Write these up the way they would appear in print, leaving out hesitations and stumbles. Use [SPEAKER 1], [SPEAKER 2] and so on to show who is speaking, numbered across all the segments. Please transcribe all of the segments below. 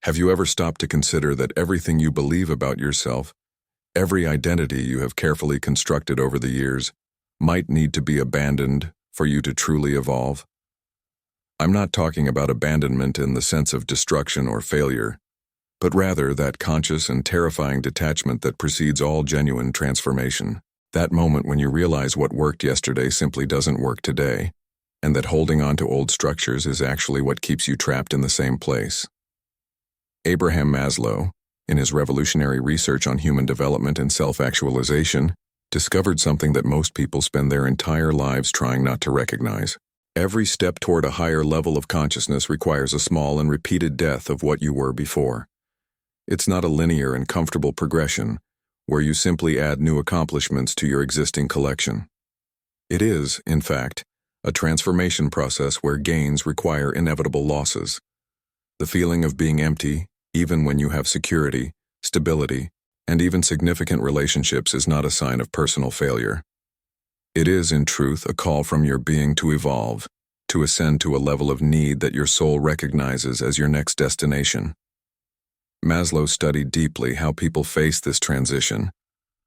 [SPEAKER 1] Have you ever stopped to consider that everything you believe about yourself, every identity you have carefully constructed over the years, might need to be abandoned for you to truly evolve? I'm not talking about abandonment in the sense of destruction or failure, but rather that conscious and terrifying detachment that precedes all genuine transformation. That moment when you realize what worked yesterday simply doesn't work today, and that holding on to old structures is actually what keeps you trapped in the same place. Abraham Maslow, in his revolutionary research on human development and self-actualization, discovered something that most people spend their entire lives trying not to recognize. Every step toward a higher level of consciousness requires a small and repeated death of what you were before. It's not a linear and comfortable progression, where you simply add new accomplishments to your existing collection. It is, in fact, a transformation process where gains require inevitable losses. The feeling of being empty, even when you have security, stability, and even significant relationships, is not a sign of personal failure. It is, in truth, a call from your being to evolve, to ascend to a level of need that your soul recognizes as your next destination. Maslow studied deeply how people face this transition,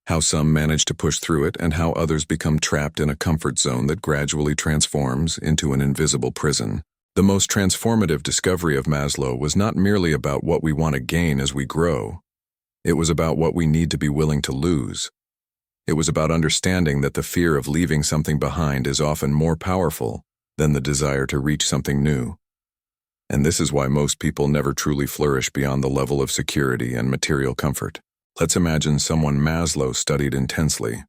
[SPEAKER 1] how some manage to push through it, and how others become trapped in a comfort zone that gradually transforms into an invisible prison. The most transformative discovery of Maslow was not merely about what we want to gain as we grow. It was about what we need to be willing to lose. It was about understanding that the fear of leaving something behind is often more powerful than the desire to reach something new. And this is why most people never truly flourish beyond the level of security and material comfort. Let's imagine someone Maslow studied intensely,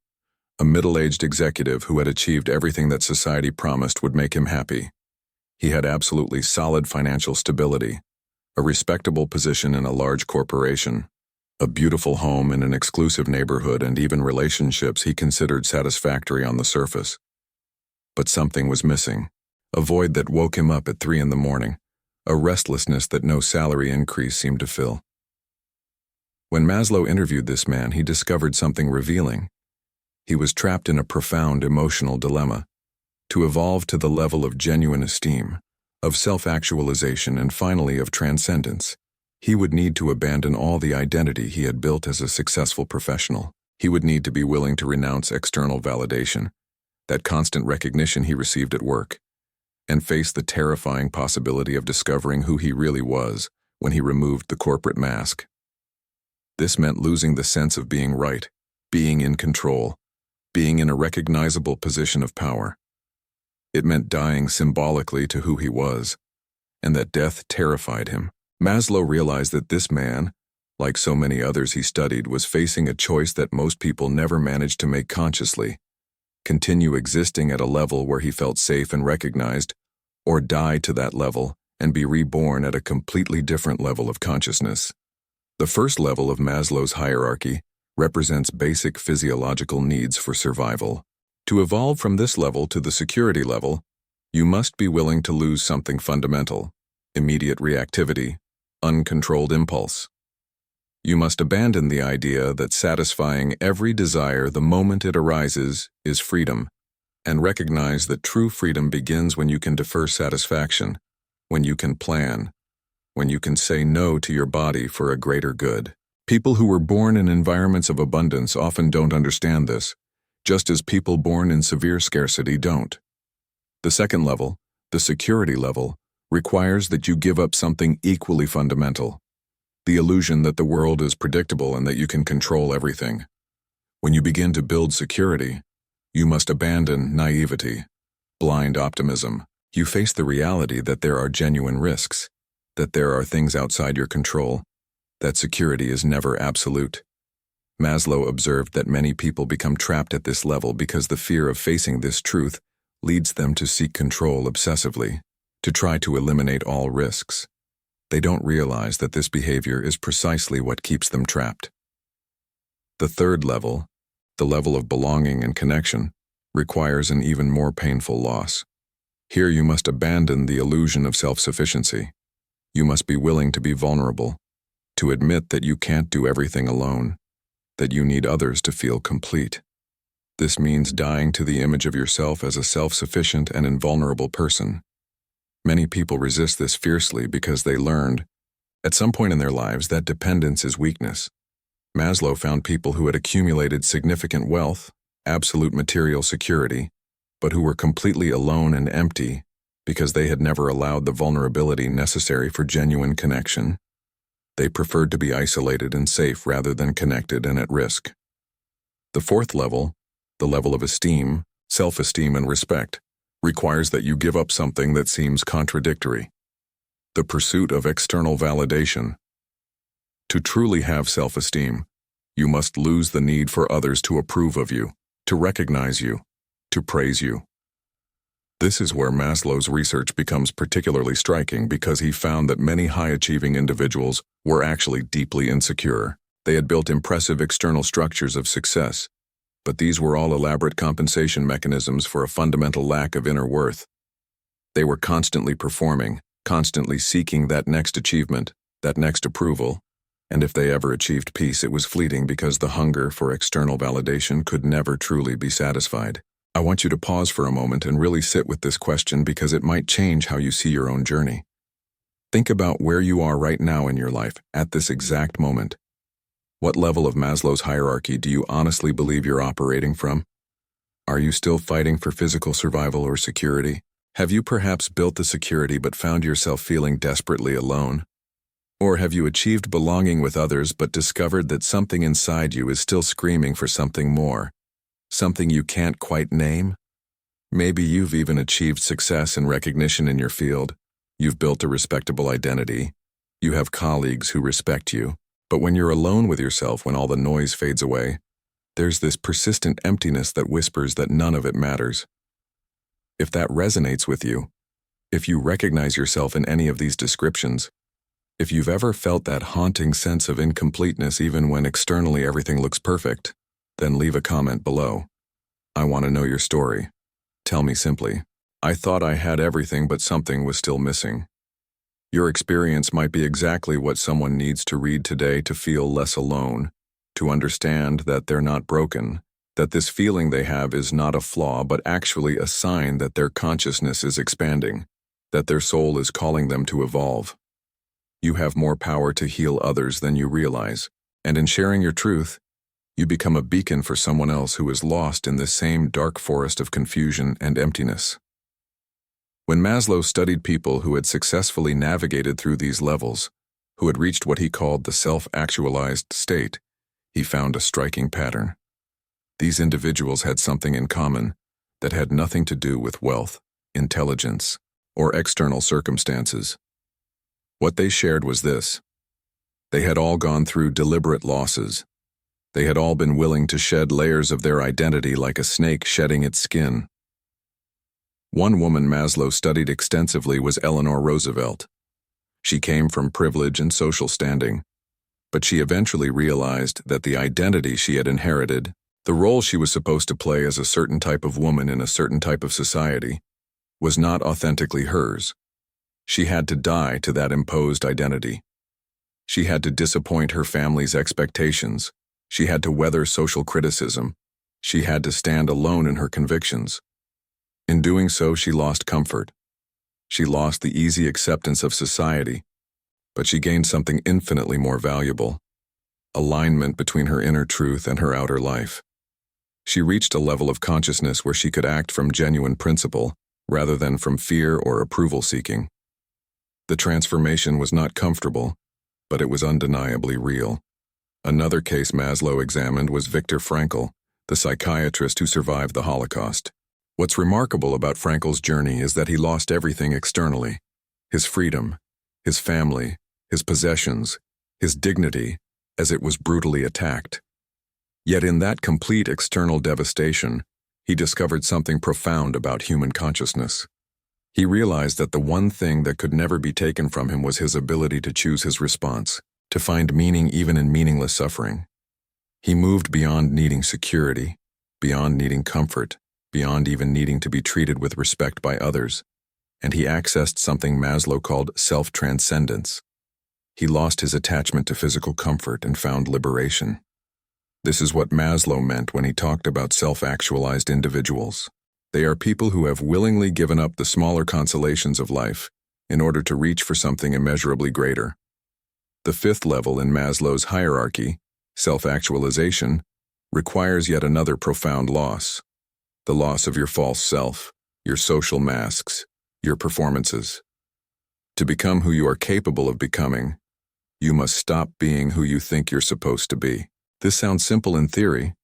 [SPEAKER 1] a middle-aged executive who had achieved everything that society promised would make him happy. He had absolutely solid financial stability, a respectable position in a large corporation, a beautiful home in an exclusive neighborhood, and even relationships he considered satisfactory on the surface. But something was missing, a void that woke him up at 3 a.m, a restlessness that no salary increase seemed to fill. When Maslow interviewed this man, he discovered something revealing. He was trapped in a profound emotional dilemma. To evolve to the level of genuine esteem, of self-actualization, and finally of transcendence, he would need to abandon all the identity he had built as a successful professional. He would need to be willing to renounce external validation, that constant recognition he received at work, and face the terrifying possibility of discovering who he really was when he removed the corporate mask. This meant losing the sense of being right, being in control, being in a recognizable position of power. It meant dying symbolically to who he was, and that death terrified him. Maslow realized that this man, like so many others he studied, was facing a choice that most people never managed to make consciously: continue existing at a level where he felt safe and recognized, or die to that level and be reborn at a completely different level of consciousness. The first level of Maslow's hierarchy represents basic physiological needs for survival. To evolve from this level to the security level, you must be willing to lose something fundamental: immediate reactivity, uncontrolled impulse. You must abandon the idea that satisfying every desire the moment it arises is freedom, and recognize that true freedom begins when you can defer satisfaction, when you can plan, when you can say no to your body for a greater good. People who were born in environments of abundance often don't understand this, just as people born in severe scarcity don't. The second level, the security level, requires that you give up something equally fundamental: the illusion that the world is predictable and that you can control everything. When you begin to build security, you must abandon naivety, blind optimism. You face the reality that there are genuine risks, that there are things outside your control, that security is never absolute. Maslow observed that many people become trapped at this level because the fear of facing this truth leads them to seek control obsessively, to try to eliminate all risks. They don't realize that this behavior is precisely what keeps them trapped. The third level, the level of belonging and connection, requires an even more painful loss. Here you must abandon the illusion of self-sufficiency. You must be willing to be vulnerable, to admit that you can't do everything alone, that you need others to feel complete. This means dying to the image of yourself as a self-sufficient and invulnerable person. Many people resist this fiercely because they learned, At some point in their lives, that dependence is weakness. Maslow found people who had accumulated significant wealth, absolute material security, but who were completely alone and empty because they had never allowed the vulnerability necessary for genuine connection. They preferred to be isolated and safe rather than connected and at risk. The fourth level, the level of esteem, self-esteem and respect, requires that you give up something that seems contradictory. The pursuit of external validation. To truly have self-esteem, you must lose the need for others to approve of you, to recognize you, to praise you. This is where Maslow's research becomes particularly striking because he found that many high-achieving individuals were actually deeply insecure. They had built impressive external structures of success, but these were all elaborate compensation mechanisms for a fundamental lack of inner worth. They were constantly performing, constantly seeking that next achievement, that next approval, and if they ever achieved peace, it was fleeting because the hunger for external validation could never truly be satisfied. I want you to pause for a moment and really sit with this question because it might change how you see your own journey. Think about where you are right now in your life, at this exact moment. What level of Maslow's hierarchy do you honestly believe you're operating from? Are you still fighting for physical survival or security? Have you perhaps built the security but found yourself feeling desperately alone? Or have you achieved belonging with others but discovered that something inside you is still screaming for something more, something you can't quite name? Maybe you've even achieved success and recognition in your field. You've built a respectable identity. You have colleagues who respect you. But when you're alone with yourself, when all the noise fades away, there's this persistent emptiness that whispers that none of it matters. If that resonates with you, if you recognize yourself in any of these descriptions, if you've ever felt that haunting sense of incompleteness even when externally everything looks perfect, then leave a comment below. I want to know your story. Tell me simply, I thought I had everything but something was still missing. Your experience might be exactly what someone needs to read today to feel less alone, to understand that they're not broken, that this feeling they have is not a flaw but actually a sign that their consciousness is expanding, that their soul is calling them to evolve. You have more power to heal others than you realize, and in sharing your truth, you become a beacon for someone else who is lost in this same dark forest of confusion and emptiness. When Maslow studied people who had successfully navigated through these levels, who had reached what he called the self-actualized state, he found a striking pattern. These individuals had something in common that had nothing to do with wealth, intelligence, or external circumstances. What they shared was this: they had all gone through deliberate losses. They had all been willing to shed layers of their identity like a snake shedding its skin. One woman Maslow studied extensively was Eleanor Roosevelt. She came from privilege and social standing, but she eventually realized that the identity she had inherited, the role she was supposed to play as a certain type of woman in a certain type of society, was not authentically hers. She had to die to that imposed identity. She had to disappoint her family's expectations. She had to weather social criticism. She had to stand alone in her convictions. In doing so, she lost comfort. She lost the easy acceptance of society, but she gained something infinitely more valuable: alignment between her inner truth and her outer life. She reached a level of consciousness where she could act from genuine principle rather than from fear or approval seeking. The transformation was not comfortable, but it was undeniably real. Another case Maslow examined was Viktor Frankl, the psychiatrist who survived the Holocaust. What's remarkable about Frankl's journey is that he lost everything externally: his freedom, his family, his possessions, his dignity, as it was brutally attacked. Yet in that complete external devastation, he discovered something profound about human consciousness. He realized that the one thing that could never be taken from him was his ability to choose his response, to find meaning even in meaningless suffering. He moved beyond needing security, beyond needing comfort, beyond even needing to be treated with respect by others, and he accessed something Maslow called self-transcendence. He lost his attachment to physical comfort and found liberation. This is what Maslow meant when he talked about self-actualized individuals. They are people who have willingly given up the smaller consolations of life in order to reach for something immeasurably greater. The fifth level in Maslow's hierarchy, self-actualization, requires yet another profound loss. The loss of your false self, your social masks, your performances. To become who you are capable of becoming, you must stop being who you think you're supposed to be. This sounds simple in theory,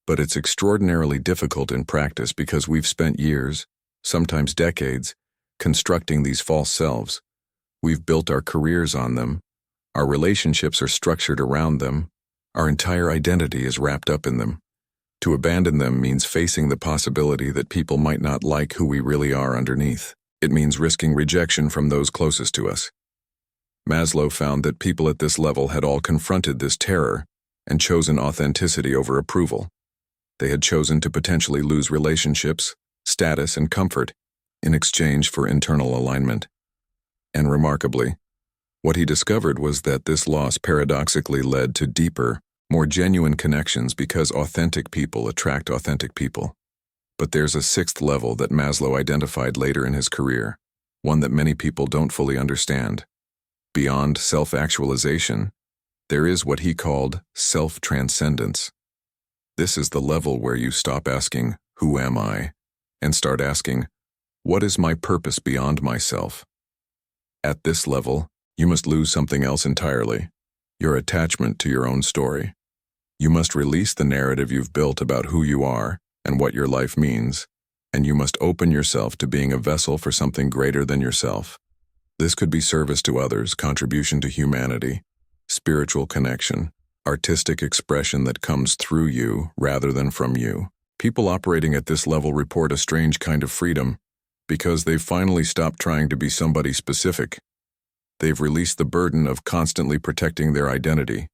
[SPEAKER 1] but it's extraordinarily difficult in practice because we've spent years, sometimes decades, constructing these false selves. We've built our careers on them. Our relationships are structured around them. Our entire identity is wrapped up in them. To abandon them means facing the possibility that people might not like who we really are underneath. It means risking rejection from those closest to us. Maslow found that people at this level had all confronted this terror and chosen authenticity over approval. They had chosen to potentially lose relationships, status, and comfort in exchange for internal alignment. And remarkably, what he discovered was that this loss paradoxically led to deeper, more genuine connections because authentic people attract authentic people. But there's a sixth level that Maslow identified later in his career, one that many people don't fully understand. Beyond self-actualization, there is what he called self-transcendence. This is the level where you stop asking, "Who am I?" and start asking, "What is my purpose beyond myself?" At this level, you must lose something else entirely, your attachment to your own story. You must release the narrative you've built about who you are and what your life means, and you must open yourself to being a vessel for something greater than yourself. This could be service to others, contribution to humanity, spiritual connection, artistic expression that comes through you rather than from you. People operating at this level report a strange kind of freedom because they've finally stopped trying to be somebody specific. They've released the burden of constantly protecting their identity.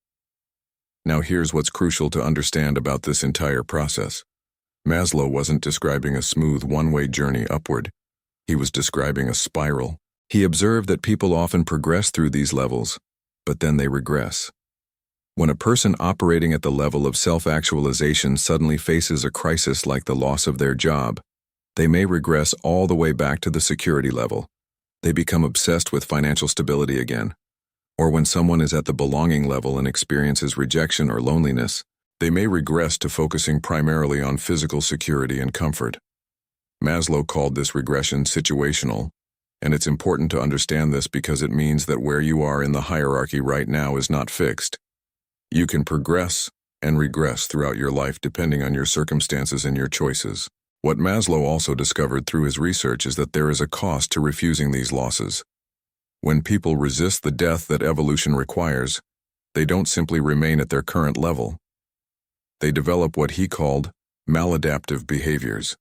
[SPEAKER 1] Now here's what's crucial to understand about this entire process. Maslow wasn't describing a smooth one-way journey upward. He was describing a spiral. He observed that people often progress through these levels, but then they regress. When a person operating at the level of self-actualization suddenly faces a crisis like the loss of their job, they may regress all the way back to the security level. They become obsessed with financial stability again. Or when someone is at the belonging level and experiences rejection or loneliness, they may regress to focusing primarily on physical security and comfort. Maslow called this regression situational, and it's important to understand this because it means that where you are in the hierarchy right now is not fixed. You can progress and regress throughout your life depending on your circumstances and your choices. What Maslow also discovered through his research is that there is a cost to refusing these losses. When people resist the death that evolution requires, they don't simply remain at their current level. They develop what he called maladaptive behaviors.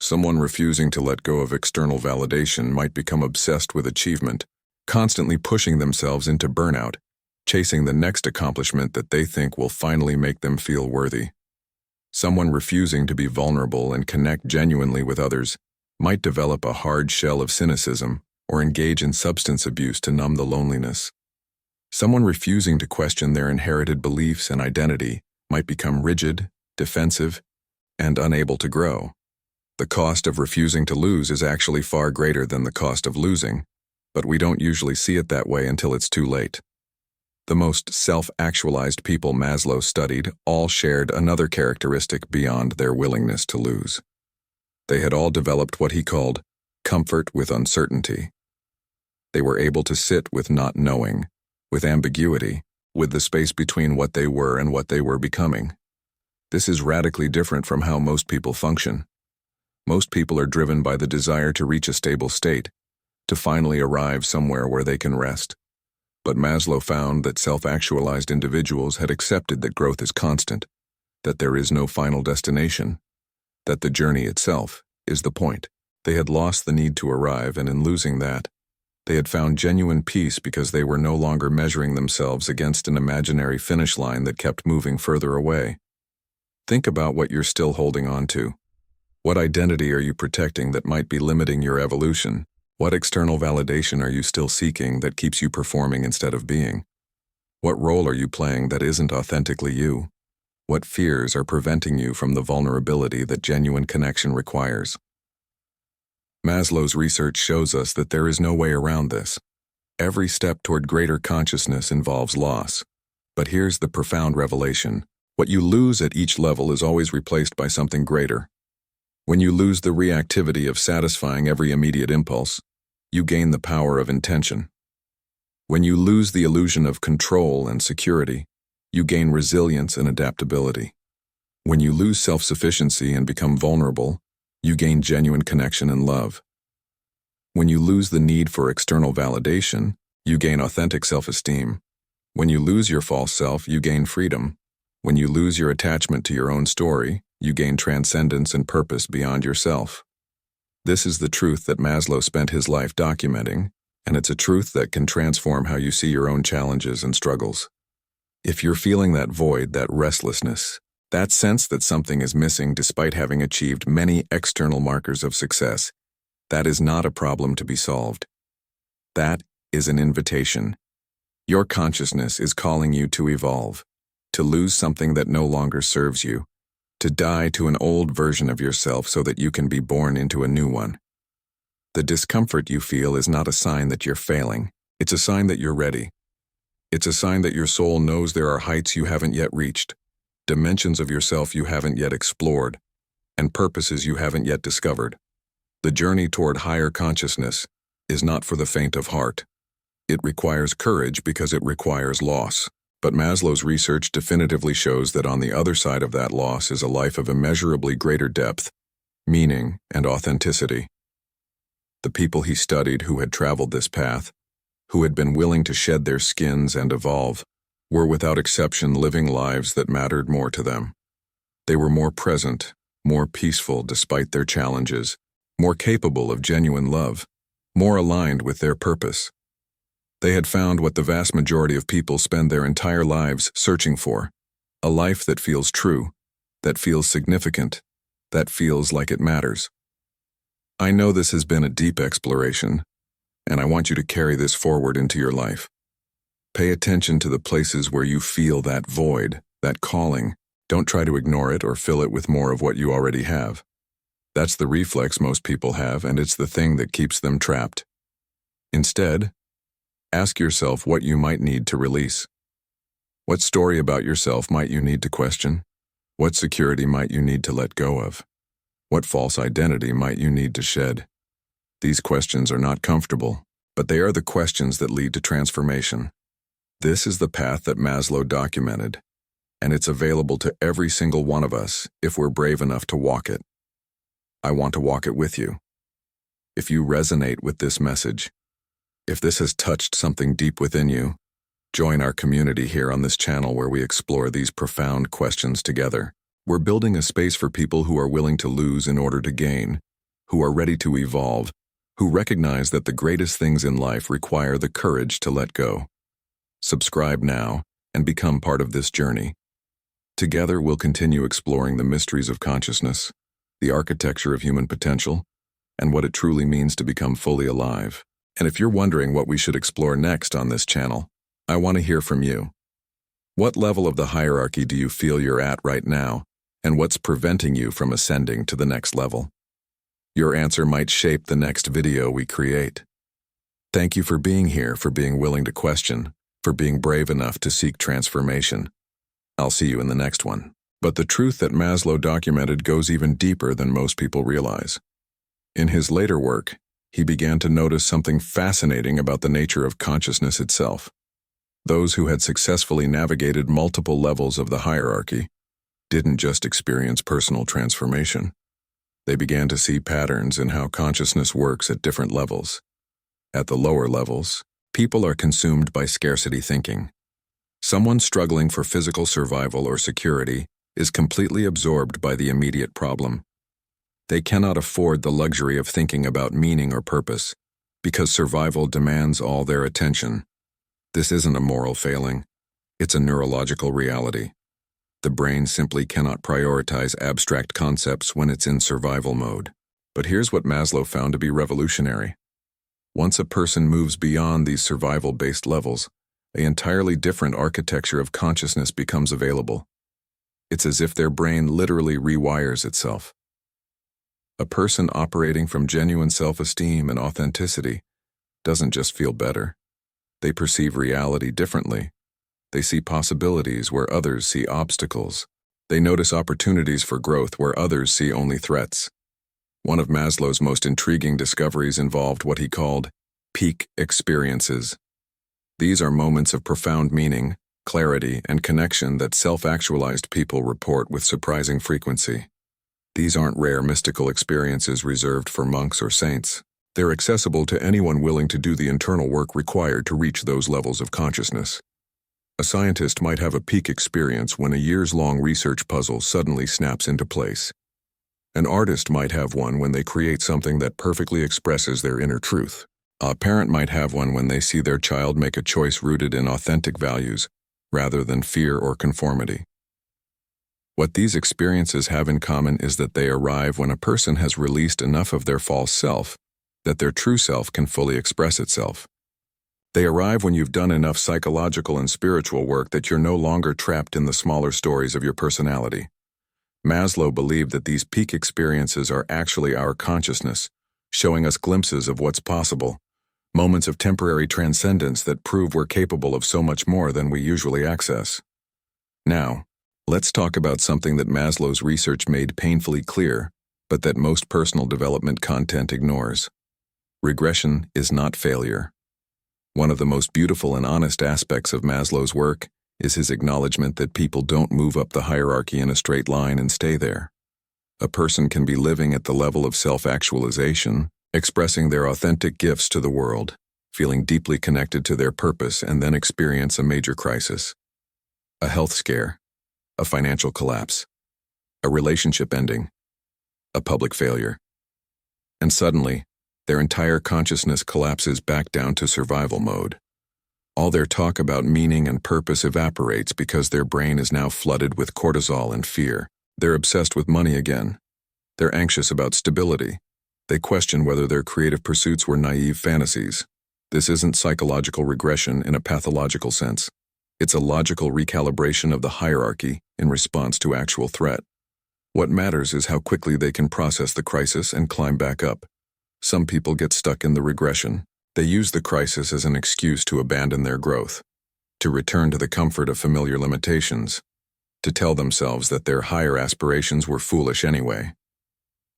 [SPEAKER 1] Someone refusing to let go of external validation might become obsessed with achievement, constantly pushing themselves into burnout, chasing the next accomplishment that they think will finally make them feel worthy. Someone refusing to be vulnerable and connect genuinely with others might develop a hard shell of cynicism or engage in substance abuse to numb the loneliness. Someone refusing to question their inherited beliefs and identity might become rigid, defensive, and unable to grow. The cost of refusing to lose is actually far greater than the cost of losing, but we don't usually see it that way until it's too late. The most self-actualized people Maslow studied all shared another characteristic beyond their willingness to lose. They had all developed what he called comfort with uncertainty. They were able to sit with not knowing, with ambiguity, with the space between what they were and what they were becoming. This is radically different from how most people function. Most people are driven by the desire to reach a stable state, to finally arrive somewhere where they can rest. But Maslow found that self-actualized individuals had accepted that growth is constant, that there is no final destination, that the journey itself is the point. They had lost the need to arrive, and in losing that, they had found genuine peace because they were no longer measuring themselves against an imaginary finish line that kept moving further away. Think about what you're still holding on to. What identity are you protecting that might be limiting your evolution? What external validation are you still seeking that keeps you performing instead of being? What role are you playing that isn't authentically you? What fears are preventing you from the vulnerability that genuine connection requires? Maslow's research shows us that there is no way around this. Every step toward greater consciousness involves loss. But here's the profound revelation. What you lose at each level is always replaced by something greater. When you lose the reactivity of satisfying every immediate impulse, you gain the power of intention. When you lose the illusion of control and security, you gain resilience and adaptability. When you lose self-sufficiency and become vulnerable, you gain genuine connection and love. When you lose the need for external validation, you gain authentic self-esteem. When you lose your false self, you gain freedom. When you lose your attachment to your own story, you gain transcendence and purpose beyond yourself. This is the truth that Maslow spent his life documenting, and it's a truth that can transform how you see your own challenges and struggles. If you're feeling that void, that restlessness, that sense that something is missing despite having achieved many external markers of success, that is not a problem to be solved. That is an invitation. Your consciousness is calling you to evolve, to lose something that no longer serves you, to die to an old version of yourself so that you can be born into a new one. The discomfort you feel is not a sign that you're failing. It's a sign that you're ready. It's a sign that your soul knows there are heights you haven't yet reached, dimensions of yourself you haven't yet explored, and purposes you haven't yet discovered. The journey toward higher consciousness is not for the faint of heart. It requires courage because it requires loss. But Maslow's research definitively shows that on the other side of that loss is a life of immeasurably greater depth, meaning, and authenticity. The people he studied who had traveled this path, who had been willing to shed their skins and evolve, were without exception living lives that mattered more to them. They were more present, more peaceful despite their challenges, more capable of genuine love, more aligned with their purpose. They had found what the vast majority of people spend their entire lives searching for, a life that feels true, that feels significant, that feels like it matters. I know this has been a deep exploration, and I want you to carry this forward into your life. Pay attention to the places where you feel that void, that calling. Don't try to ignore it or fill it with more of what you already have. That's the reflex most people have, and it's the thing that keeps them trapped. Instead, ask yourself what you might need to release. What story about yourself might you need to question? What security might you need to let go of? What false identity might you need to shed? These questions are not comfortable, but they are the questions that lead to transformation. This is the path that Maslow documented, and it's available to every single one of us if we're brave enough to walk it. I want to walk it with you. If you resonate with this message, if this has touched something deep within you, join our community here on this channel where we explore these profound questions together. We're building a space for people who are willing to lose in order to gain, who are ready to evolve, who recognize that the greatest things in life require the courage to let go. Subscribe now and become part of this journey. Together, we'll continue exploring the mysteries of consciousness, the architecture of human potential, and what it truly means to become fully alive. And if you're wondering what we should explore next on this channel, I want to hear from you. What level of the hierarchy do you feel you're at right now, and what's preventing you from ascending to the next level? Your answer might shape the next video we create. Thank you for being here, for being willing to question, for being brave enough to seek transformation. I'll see you in the next one. But the truth that Maslow documented goes even deeper than most people realize. In his later work, he began to notice something fascinating about the nature of consciousness itself. Those who had successfully navigated multiple levels of the hierarchy didn't just experience personal transformation. They began to see patterns in how consciousness works at different levels. At the lower levels, people are consumed by scarcity thinking. Someone struggling for physical survival or security is completely absorbed by the immediate problem. They cannot afford the luxury of thinking about meaning or purpose, because survival demands all their attention. This isn't a moral failing, it's a neurological reality. The brain simply cannot prioritize abstract concepts when it's in survival mode. But here's what Maslow found to be revolutionary. Once a person moves beyond these survival-based levels, an entirely different architecture of consciousness becomes available. It's as if their brain literally rewires itself. A person operating from genuine self-esteem and authenticity doesn't just feel better. They perceive reality differently. They see possibilities where others see obstacles. They notice opportunities for growth where others see only threats. One of Maslow's most intriguing discoveries involved what he called peak experiences. These are moments of profound meaning, clarity, and connection that self-actualized people report with surprising frequency. These aren't rare mystical experiences reserved for monks or saints. They're accessible to anyone willing to do the internal work required to reach those levels of consciousness. A scientist might have a peak experience when a years-long research puzzle suddenly snaps into place. An artist might have one when they create something that perfectly expresses their inner truth. A parent might have one when they see their child make a choice rooted in authentic values, rather than fear or conformity. What these experiences have in common is that they arrive when a person has released enough of their false self that their true self can fully express itself. They arrive when you've done enough psychological and spiritual work that you're no longer trapped in the smaller stories of your personality. Maslow believed that these peak experiences are actually our consciousness, showing us glimpses of what's possible, moments of temporary transcendence that prove we're capable of so much more than we usually access. Now, let's talk about something that Maslow's research made painfully clear, but that most personal development content ignores. Regression is not failure. One of the most beautiful and honest aspects of Maslow's work is his acknowledgement that people don't move up the hierarchy in a straight line and stay there. A person can be living at the level of self-actualization, expressing their authentic gifts to the world, feeling deeply connected to their purpose, and then experience a major crisis. A health scare, a financial collapse, a relationship ending, a public failure. And suddenly, their entire consciousness collapses back down to survival mode. All their talk about meaning and purpose evaporates because their brain is now flooded with cortisol and fear. They're obsessed with money again. They're anxious about stability. They question whether their creative pursuits were naive fantasies. This isn't psychological regression in a pathological sense. It's a logical recalibration of the hierarchy in response to actual threat. What matters is how quickly they can process the crisis and climb back up. Some people get stuck in the regression. They use the crisis as an excuse to abandon their growth, to return to the comfort of familiar limitations, to tell themselves that their higher aspirations were foolish anyway.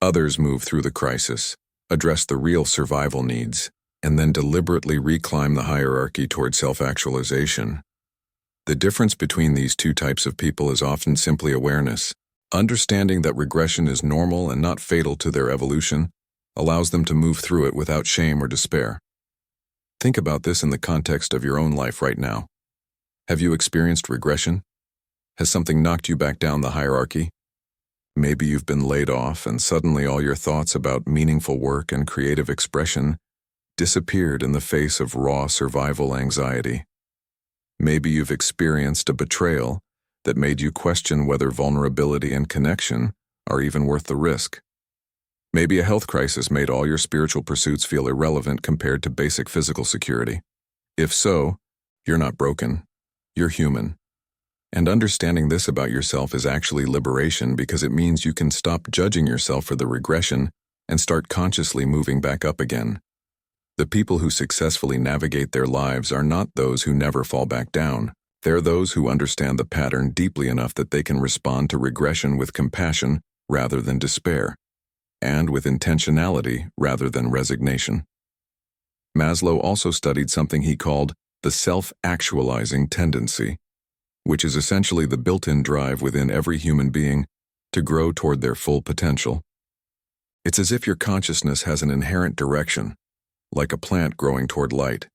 [SPEAKER 1] Others move through the crisis, address the real survival needs, and then deliberately reclimb the hierarchy toward self-actualization. The difference between these two types of people is often simply awareness. Understanding that regression is normal and not fatal to their evolution allows them to move through it without shame or despair. Think about this in the context of your own life right now. Have you experienced regression? Has something knocked you back down the hierarchy? Maybe you've been laid off and suddenly all your thoughts about meaningful work and creative expression disappeared in the face of raw survival anxiety. Maybe you've experienced a betrayal that made you question whether vulnerability and connection are even worth the risk. Maybe a health crisis made all your spiritual pursuits feel irrelevant compared to basic physical security. If so, you're not broken. You're human. And understanding this about yourself is actually liberation because it means you can stop judging yourself for the regression and start consciously moving back up again. The people who successfully navigate their lives are not those who never fall back down. They're those who understand the pattern deeply enough that they can respond to regression with compassion rather than despair, and with intentionality rather than resignation. Maslow also studied something he called the self-actualizing tendency, which is essentially the built-in drive within every human being to grow toward their full potential. It's as if your consciousness has an inherent direction, like a plant growing toward light.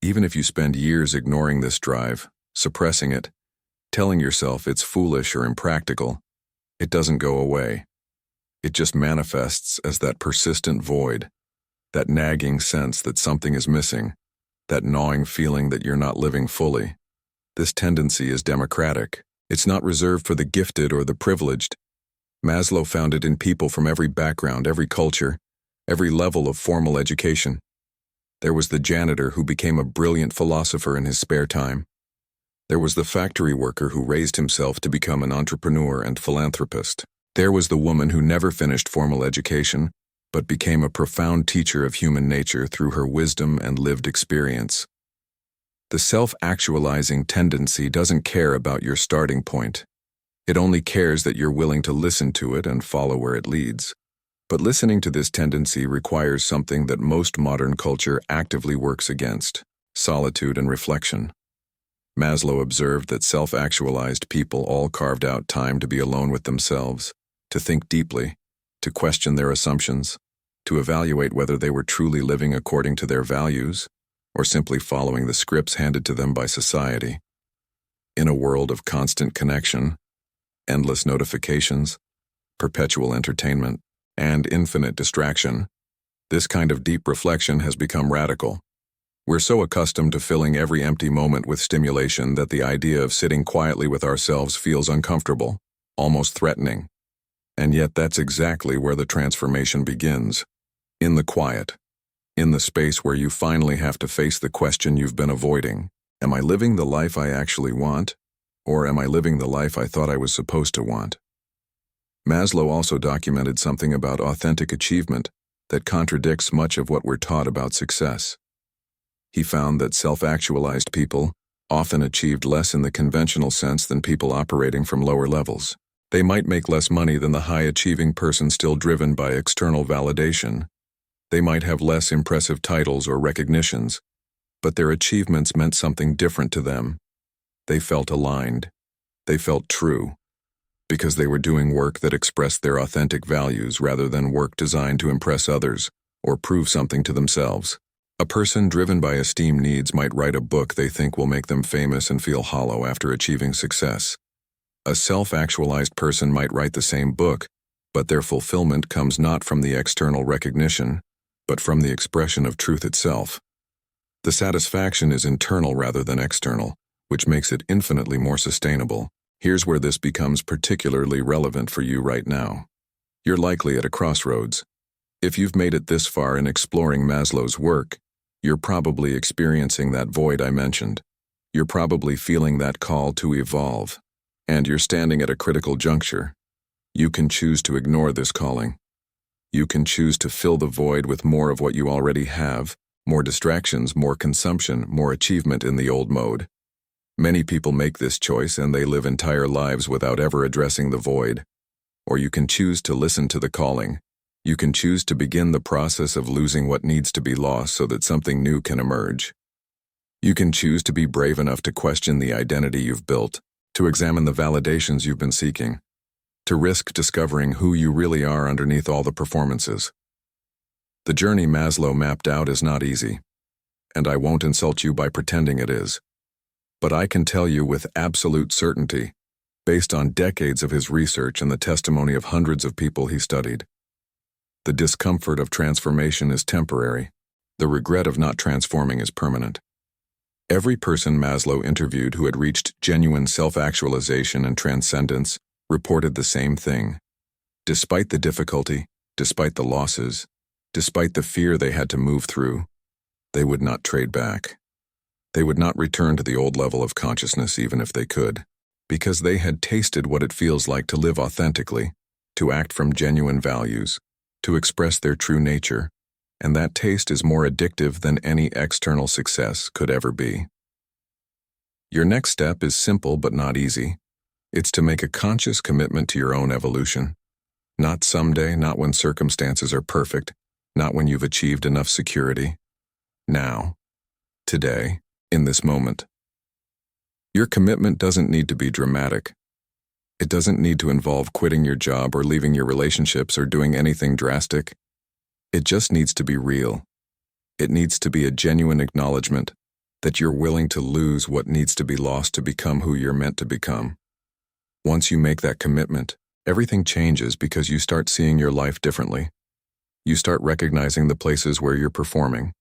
[SPEAKER 1] Even if you spend years ignoring this drive, suppressing it, telling yourself it's foolish or impractical, it doesn't go away. It just manifests as that persistent void, that nagging sense that something is missing, that gnawing feeling that you're not living fully. This tendency is democratic. It's not reserved for the gifted or the privileged. Maslow found it in people from every background, every culture, every level of formal education. There was the janitor who became a brilliant philosopher in his spare time. There was the factory worker who raised himself to become an entrepreneur and philanthropist. There was the woman who never finished formal education, but became a profound teacher of human nature through her wisdom and lived experience. The self-actualizing tendency doesn't care about your starting point. It only cares that you're willing to listen to it and follow where it leads. But listening to this tendency requires something that most modern culture actively works against: solitude and reflection. Maslow observed that self-actualized people all carved out time to be alone with themselves, to think deeply, to question their assumptions, to evaluate whether they were truly living according to their values or simply following the scripts handed to them by society. In a world of constant connection, endless notifications, perpetual entertainment, and infinite distraction, this kind of deep reflection has become radical. We're so accustomed to filling every empty moment with stimulation that the idea of sitting quietly with ourselves feels uncomfortable, almost threatening. And yet that's exactly where the transformation begins. In the quiet. In the space where you finally have to face the question you've been avoiding. Am I living the life I actually want? Or am I living the life I thought I was supposed to want? Maslow also documented something about authentic achievement that contradicts much of what we're taught about success. He found that self-actualized people often achieved less in the conventional sense than people operating from lower levels. They might make less money than the high-achieving person still driven by external validation. They might have less impressive titles or recognitions, but their achievements meant something different to them. They felt aligned. They felt true, because they were doing work that expressed their authentic values rather than work designed to impress others or prove something to themselves. A person driven by esteem needs might write a book they think will make them famous and feel hollow after achieving success. A self-actualized person might write the same book, but their fulfillment comes not from the external recognition, but from the expression of truth itself. The satisfaction is internal rather than external, which makes it infinitely more sustainable. Here's where this becomes particularly relevant for you right now. You're likely at a crossroads. If you've made it this far in exploring Maslow's work, you're probably experiencing that void I mentioned. You're probably feeling that call to evolve, and you're standing at a critical juncture. You can choose to ignore this calling. You can choose to fill the void with more of what you already have, more distractions, more consumption, more achievement in the old mode. Many people make this choice and they live entire lives without ever addressing the void. Or you can choose to listen to the calling. You can choose to begin the process of losing what needs to be lost so that something new can emerge. You can choose to be brave enough to question the identity you've built, to examine the validations you've been seeking, to risk discovering who you really are underneath all the performances. The journey Maslow mapped out is not easy, and I won't insult you by pretending it is. But I can tell you with absolute certainty, based on decades of his research and the testimony of hundreds of people he studied, the discomfort of transformation is temporary. The regret of not transforming is permanent. Every person Maslow interviewed who had reached genuine self-actualization and transcendence reported the same thing. Despite the difficulty, despite the losses, despite the fear they had to move through, they would not trade back. They would not return to the old level of consciousness even if they could, because they had tasted what it feels like to live authentically, to act from genuine values, to express their true nature, and that taste is more addictive than any external success could ever be. Your next step is simple but not easy. It's to make a conscious commitment to your own evolution. Not someday, not when circumstances are perfect, not when you've achieved enough security. Now. Today. In this moment. Your commitment doesn't need to be dramatic. It doesn't need to involve quitting your job or leaving your relationships or doing anything drastic. It just needs to be real. It needs to be a genuine acknowledgement that you're willing to lose what needs to be lost to become who you're meant to become. Once you make that commitment, everything changes because you start seeing your life differently. You start recognizing the places where you're performing.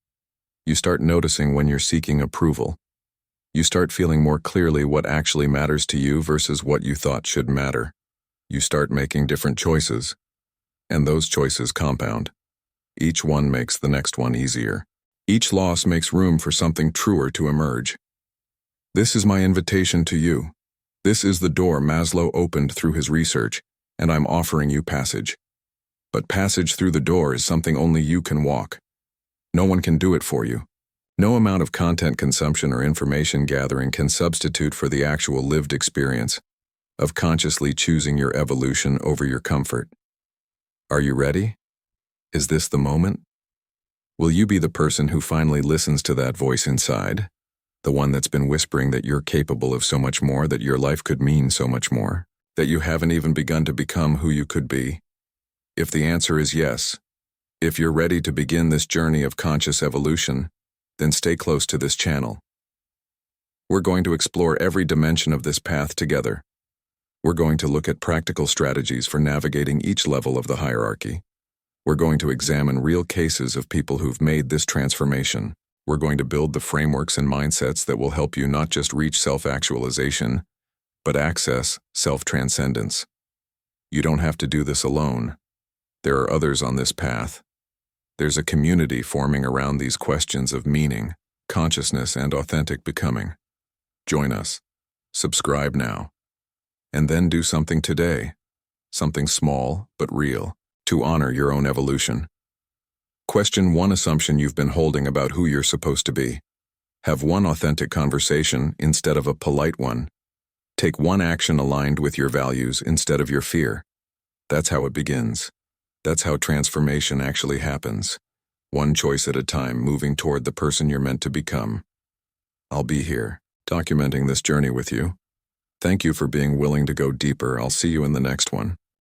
[SPEAKER 1] You start noticing when you're seeking approval. You start feeling more clearly what actually matters to you versus what you thought should matter. You start making different choices, and those choices compound. Each one makes the next one easier. Each loss makes room for something truer to emerge. This is my invitation to you. This is the door Maslow opened through his research, and I'm offering you passage. But passage through the door is something only you can walk. No one can do it for you. No amount of content consumption or information gathering can substitute for the actual lived experience of consciously choosing your evolution over your comfort. Are you ready? Is this the moment? Will you be the person who finally listens to that voice inside? The one that's been whispering that you're capable of so much more, that your life could mean so much more, that you haven't even begun to become who you could be? If the answer is yes, if you're ready to begin this journey of conscious evolution, then stay close to this channel. We're going to explore every dimension of this path together. We're going to look at practical strategies for navigating each level of the hierarchy. We're going to examine real cases of people who've made this transformation. We're going to build the frameworks and mindsets that will help you not just reach self-actualization, but access self-transcendence. You don't have to do this alone. There are others on this path. There's a community forming around these questions of meaning, consciousness, and authentic becoming. Join us. Subscribe now. And then do something today, something small but real, to honor your own evolution. Question one assumption you've been holding about who you're supposed to be. Have one authentic conversation instead of a polite one. Take one action aligned with your values instead of your fear. That's how it begins. That's how transformation actually happens. One choice at a time, moving toward the person you're meant to become. I'll be here, documenting this journey with you. Thank you for being willing to go deeper. I'll see you in the next one.